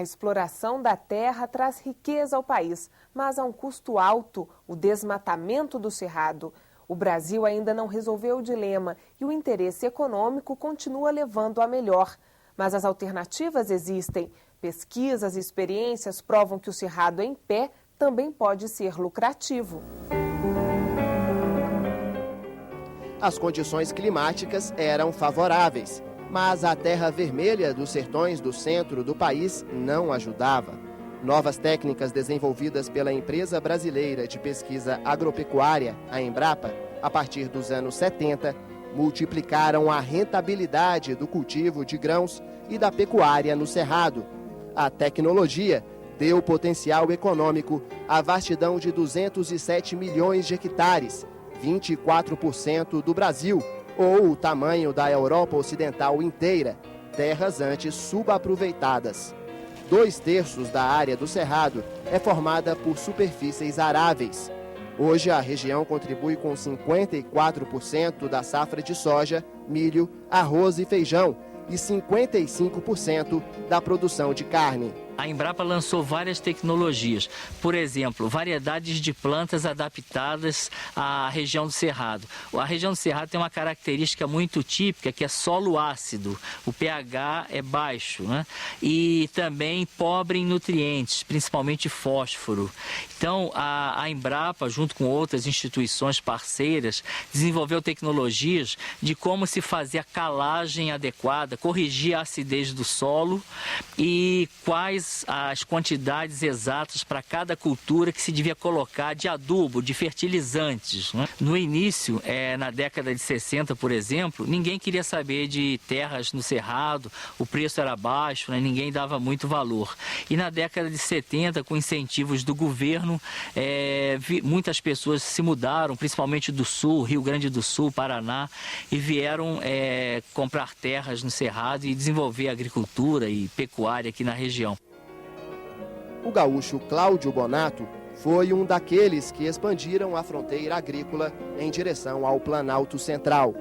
A exploração da terra traz riqueza ao país, mas a um custo alto, o desmatamento do cerrado. O Brasil ainda não resolveu o dilema e o interesse econômico continua levando a melhor. Mas as alternativas existem. Pesquisas e experiências provam que o cerrado em pé também pode ser lucrativo. As condições climáticas eram favoráveis, mas a terra vermelha dos sertões do centro do país não ajudava. Novas técnicas desenvolvidas pela empresa brasileira de pesquisa agropecuária, a Embrapa, a partir dos anos 70, multiplicaram a rentabilidade do cultivo de grãos e da pecuária no cerrado. A tecnologia deu potencial econômico à vastidão de 207 milhões de hectares, 24% do Brasil, ou o tamanho da Europa Ocidental inteira, terras antes subaproveitadas. 2/3 da área do cerrado é formada por superfícies aráveis. Hoje, a região contribui com 54% da safra de soja, milho, arroz e feijão e 55% da produção de carne. A Embrapa lançou várias tecnologias, por exemplo, variedades de plantas adaptadas à região do Cerrado. A região do Cerrado tem uma característica muito típica, que é solo ácido, o pH é baixo, né? E também pobre em nutrientes, principalmente fósforo. Então, a Embrapa, junto com outras instituições parceiras, desenvolveu tecnologias de como se fazer a calagem adequada, corrigir a acidez do solo e quais as quantidades exatas para cada cultura que se devia colocar de adubo, de fertilizantes, né? No início, na década de 60, por exemplo, ninguém queria saber de terras no Cerrado, o preço era baixo, né? Ninguém dava muito valor. E na década de 70, com incentivos do governo, muitas pessoas se mudaram, principalmente do Sul, Rio Grande do Sul, Paraná, e vieram comprar terras no Cerrado e desenvolver agricultura e pecuária aqui na região. O gaúcho Cláudio Bonato foi um daqueles que expandiram a fronteira agrícola em direção ao Planalto Central.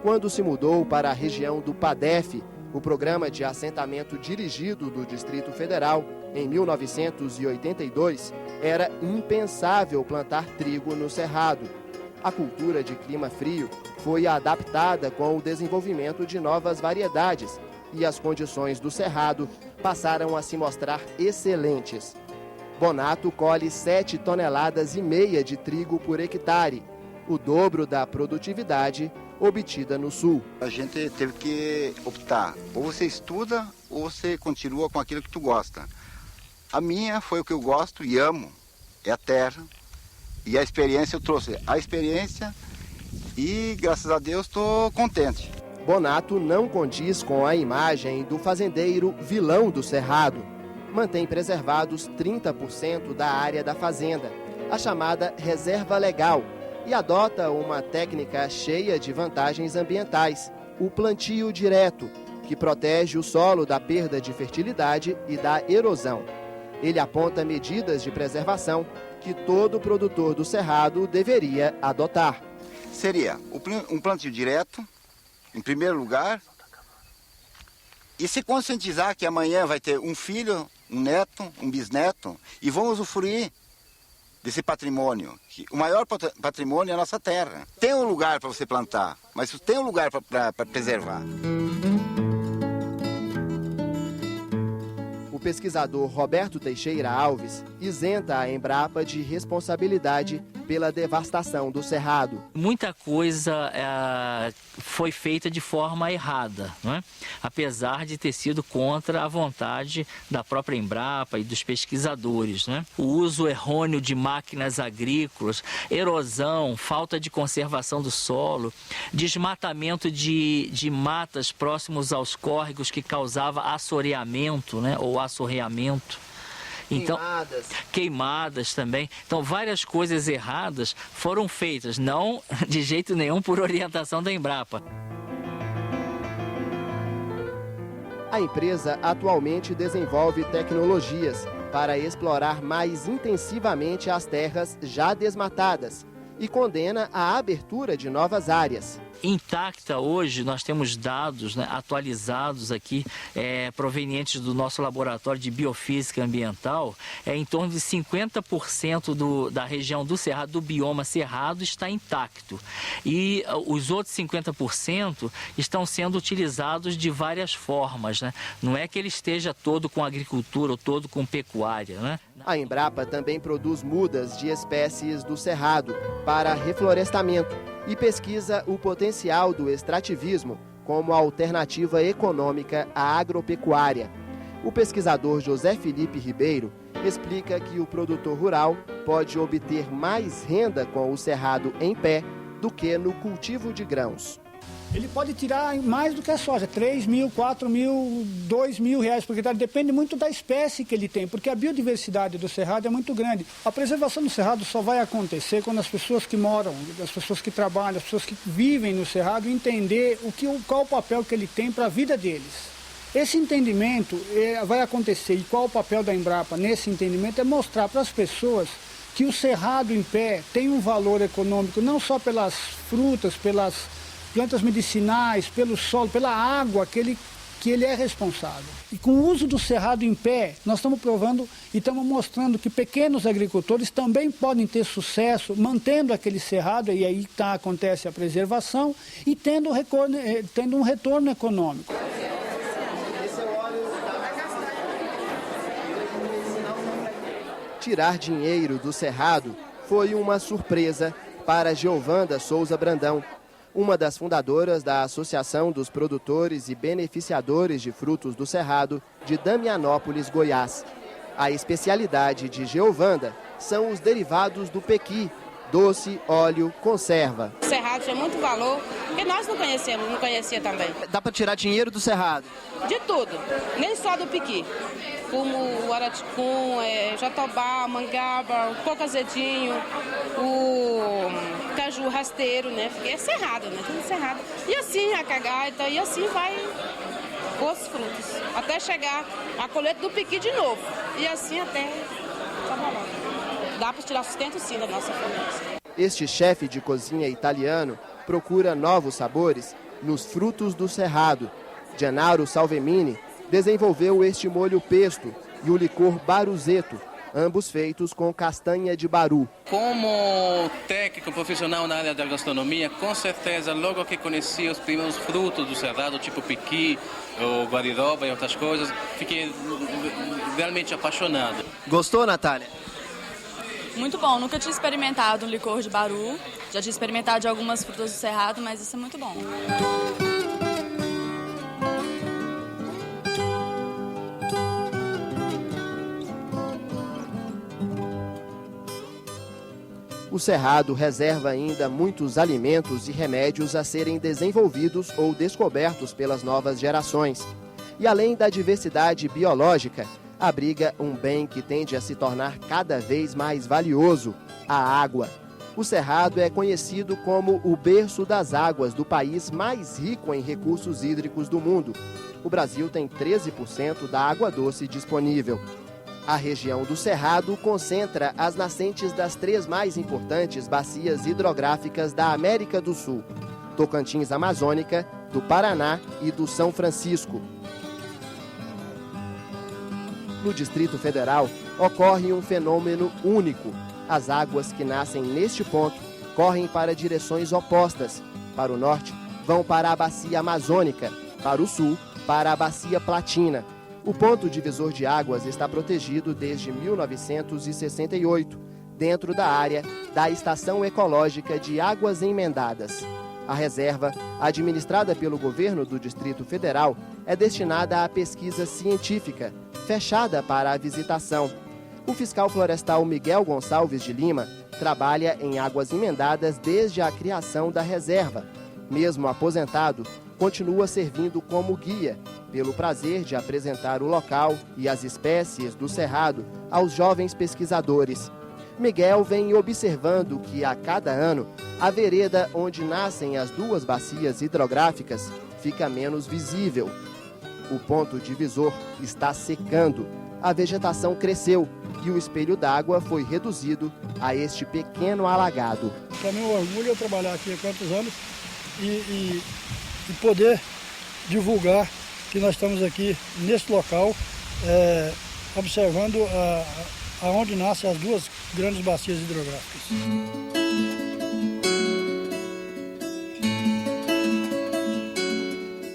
Quando se mudou para a região do PADEF, o Programa de Assentamento Dirigido do Distrito Federal, em 1982, era impensável plantar trigo no Cerrado. A cultura de clima frio foi adaptada com o desenvolvimento de novas variedades e as condições do Cerrado passaram a se mostrar excelentes. Bonato colhe 7,5 toneladas de trigo por hectare, o dobro da produtividade obtida no Sul. A gente teve que optar, ou você estuda ou você continua com aquilo que tu gosta. A minha foi o que eu gosto e amo, é a terra, e a experiência eu trouxe. A experiência e, graças a Deus, estou contente. Bonato não condiz com a imagem do fazendeiro vilão do Cerrado. Mantém preservados 30% da área da fazenda, a chamada reserva legal, e adota uma técnica cheia de vantagens ambientais, o plantio direto, que protege o solo da perda de fertilidade e da erosão. Ele aponta medidas de preservação que todo produtor do Cerrado deveria adotar. Seria um plantio direto, em primeiro lugar, e se conscientizar que amanhã vai ter um filho, um neto, um bisneto, e vão usufruir desse patrimônio. O maior patrimônio é a nossa terra. Tem um lugar para você plantar, mas tem um lugar para preservar. O pesquisador Roberto Teixeira Alves isenta a Embrapa de responsabilidade pela devastação do Cerrado. Muita coisa foi feita de forma errada, não é? Apesar de ter sido contra a vontade da própria Embrapa e dos pesquisadores, né? O uso errôneo de máquinas agrícolas, erosão, falta de conservação do solo, desmatamento de matas próximos aos córregos que causava assoreamento, né? Ou assorreamento. Então, queimadas também. Então, várias coisas erradas foram feitas, não de jeito nenhum por orientação da Embrapa. A empresa atualmente desenvolve tecnologias para explorar mais intensivamente as terras já desmatadas e condena a abertura de novas áreas. Intacta hoje, nós temos dados, né, atualizados aqui, provenientes do nosso laboratório de biofísica ambiental, em torno de 50% da região do Cerrado, do bioma Cerrado, está intacto. E os outros 50% estão sendo utilizados de várias formas, né? Não é que ele esteja todo com agricultura ou todo com pecuária, né? A Embrapa também produz mudas de espécies do Cerrado para reflorestamento e pesquisa o potencial do extrativismo como alternativa econômica à agropecuária. O pesquisador José Felipe Ribeiro explica que o produtor rural pode obter mais renda com o cerrado em pé do que no cultivo de grãos. Ele pode tirar mais do que a soja, 3 mil, 4 mil, 2 mil reais por hectare, depende muito da espécie que ele tem, porque a biodiversidade do cerrado é muito grande. A preservação do cerrado só vai acontecer quando as pessoas que moram, as pessoas que trabalham, as pessoas que vivem no cerrado entender qual o papel que ele tem para a vida deles. Esse entendimento vai acontecer, e qual o papel da Embrapa nesse entendimento é mostrar para as pessoas que o cerrado em pé tem um valor econômico, não só pelas frutas, pelas plantas medicinais, pelo solo, pela água que ele é responsável. E com o uso do cerrado em pé, nós estamos provando e estamos mostrando que pequenos agricultores também podem ter sucesso mantendo aquele cerrado, e aí acontece a preservação, e tendo um retorno econômico. Tirar dinheiro do cerrado foi uma surpresa para Geovanda Souza Brandão, uma das fundadoras da Associação dos Produtores e Beneficiadores de Frutos do Cerrado de Damianópolis, Goiás. A especialidade de Geovanda são os derivados do pequi, doce, óleo, conserva. O cerrado tinha muito valor, porque nós não conhecia também. Dá para tirar dinheiro do cerrado? De tudo, nem só do pequi. Como o araticum, jatobá, mangaba, o coco azedinho, o caju rasteiro, né? Porque é cerrado, né? Tudo cerrado. E assim a cagaita, e assim vai os frutos. Até chegar a colheita do pequi de novo. E assim até dá para tirar sustento sim da nossa família. Este chefe de cozinha italiano procura novos sabores nos frutos do cerrado. Gennaro Salvemini desenvolveu este molho pesto e o licor baruzeto, ambos feitos com castanha de baru. Como técnico profissional na área da gastronomia, com certeza, logo que conheci os primeiros frutos do cerrado, tipo piqui, ou guariroba e outras coisas, fiquei realmente apaixonado. Gostou, Natália? Muito bom, nunca tinha experimentado um licor de baru, já tinha experimentado de algumas frutas do cerrado, mas isso é muito bom. O cerrado reserva ainda muitos alimentos e remédios a serem desenvolvidos ou descobertos pelas novas gerações. E além da diversidade biológica, abriga um bem que tende a se tornar cada vez mais valioso: a água. O cerrado é conhecido como o berço das águas do país mais rico em recursos hídricos do mundo. O Brasil tem 13% da água doce disponível. A região do Cerrado concentra as nascentes das 3 mais importantes bacias hidrográficas da América do Sul: Tocantins Amazônica, do Paraná e do São Francisco. No Distrito Federal, ocorre um fenômeno único. As águas que nascem neste ponto correm para direções opostas. Para o norte, vão para a Bacia Amazônica, para o sul, para a Bacia Platina. O ponto divisor de águas está protegido desde 1968, dentro da área da Estação Ecológica de Águas Emendadas. A reserva, administrada pelo governo do Distrito Federal, é destinada à pesquisa científica, fechada para a visitação. O fiscal florestal Miguel Gonçalves de Lima trabalha em Águas Emendadas desde a criação da reserva. Mesmo aposentado, continua servindo como guia, pelo prazer de apresentar o local e as espécies do cerrado aos jovens pesquisadores. Miguel vem observando que, a cada ano, a vereda onde nascem as 2 bacias hidrográficas fica menos visível. O ponto divisor está secando, a vegetação cresceu e o espelho d'água foi reduzido a este pequeno alagado. Para mim, um orgulho eu trabalhar aqui há quantos anos e poder divulgar que nós estamos aqui nesse local, observando aonde nascem as duas grandes bacias hidrográficas.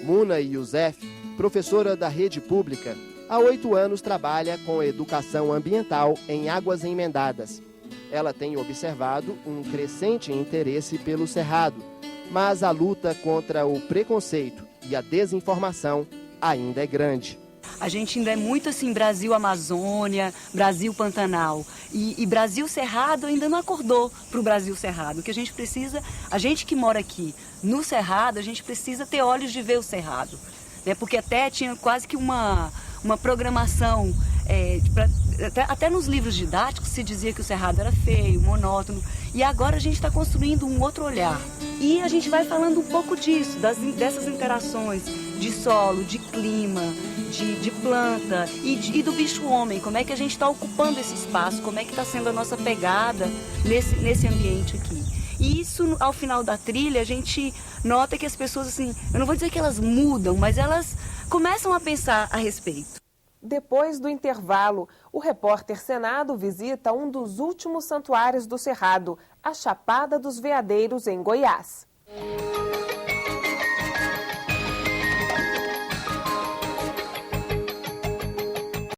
Muna Youssef, professora da rede pública, há 8 anos trabalha com educação ambiental em Águas Emendadas. Ela tem observado um crescente interesse pelo cerrado, mas a luta contra o preconceito e a desinformação ainda é grande. A gente ainda é muito assim, Brasil-Amazônia, Brasil-Pantanal. E Brasil-Cerrado ainda não acordou para o Brasil-Cerrado. O que a gente precisa, a gente que mora aqui no Cerrado, a gente precisa ter olhos de ver o Cerrado. Né? Porque até tinha quase que uma programação, até nos livros didáticos se dizia que o Cerrado era feio, monótono. E agora a gente está construindo um outro olhar. E a gente vai falando um pouco disso, dessas interações de solo, de clima, de planta e do bicho-homem. Como é que a gente está ocupando esse espaço, como é que está sendo a nossa pegada nesse ambiente aqui. E isso, ao final da trilha, a gente nota que as pessoas, assim, eu não vou dizer que elas mudam, mas elas começam a pensar a respeito. Depois do intervalo, o repórter Senado visita um dos últimos santuários do Cerrado, a Chapada dos Veadeiros, em Goiás.